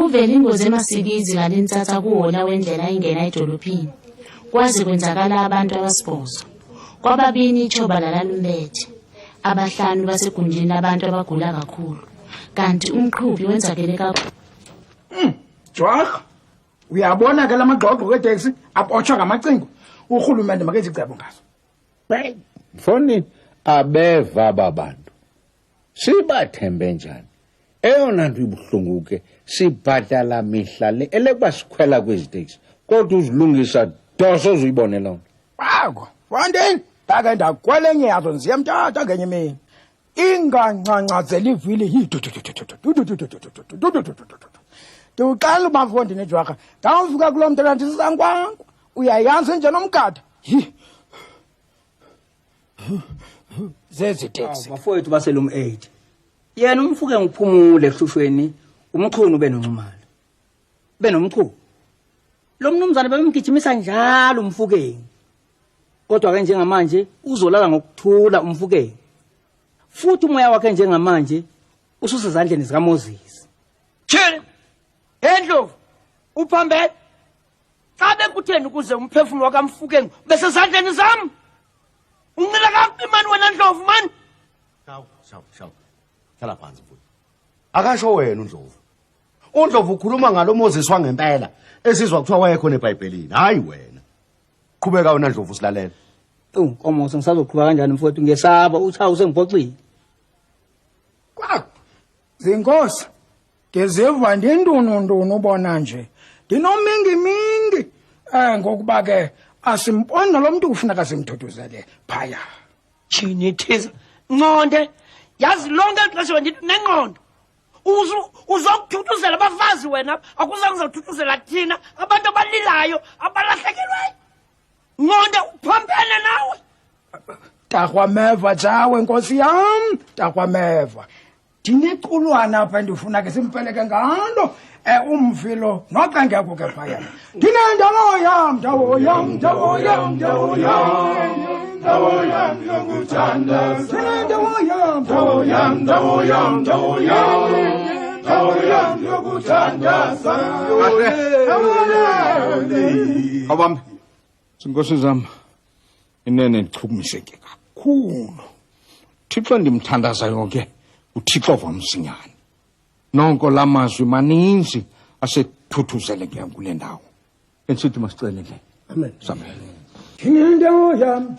Kuvela ingozi eMasikizi ngalentsatha kuwona wendlela ingena edolophini. Kwaze kwenzakala abantu abasibhozo. Kwababini ichoba lalalulethe. Abahlanu basegunjini labantu abagula kakhulu. Kanti umqhubi wenzakele kakhulu. Jwaka, uyabona ke lamagxogxo kweteksi apotshwa ngamacingo. Urhulumente makenze icebo ngazo. Mfoni abeva ababantu. Sibathembe njani? Eyona nto ibuhlungu ke sibhatala mihla le elekuba sikhwela kwezi teksi. Kodwa uzilungisa doso uzuyibone loo nto. Bako, wandeni? Ndake ndakwelenye yazo nziyamthatha ngenye imini. Ingancancazela ivili ndiwuqala ubafundi nejwaka ndawufika kuloo mntu kanti sisankwankwa uyayanza nje nomgada zezi teksi bafowethu baselum 8 yena umfuke ngiphumule ehlushweni umchunu benoncumalo benomchunu lo mnumzane bemgijimisa njalo umfukeni kodwa ke njengamanje uzolala ngokuthula umfukeni futhi umoya wakhe njengamanje ususezandleni zika Moses tshela endlovu uphambele xa bekutheni ukuze umphefumulo wakamfukeni besezandleni zami ungila kapi mani wena Ndlovu mani shawu hlala phansi mfowethu akasho wena uNdlovu ukhuluma ngalo Moses wangempela esizwa kuthiwa wayekhona eBhayibhelini hayi wena qhubeka wena Ndlovu silalela Nkomo sengisazoqhubeka kanjani mfowethu ngesaba uchawu sengiphoxile zinkosi ngeziva ndindunundunu ubona nje ndinomingi ngokuba ke asimboni lo muntu kufuneka simthuthuzele phaya chini thiza nqonde yazi lonke ixesha ngithi nenqondo uzokuthuthuzela abafazi wena akuzange uzothuthuzela thina abantu abalilayo abalahlekelweyo nqonde uphampene nawe Takwameva jawe nkosi yam Takwameva ndinequlwana apha ndifuna ke simpeleke ngalo umvilo noxa ngekho ke phaya ndinendawo yam yokuthanda ndinendawo yam yokuthanda Awam sinkosi zami inene ndichukumiseke kakhulu Thixo ndimthandaza yonke uThixo wamsinyane nonke lamazwi maninzi asethuthuzele ke kule ndawo ensithi masicele ke amen amen ndinendawo yam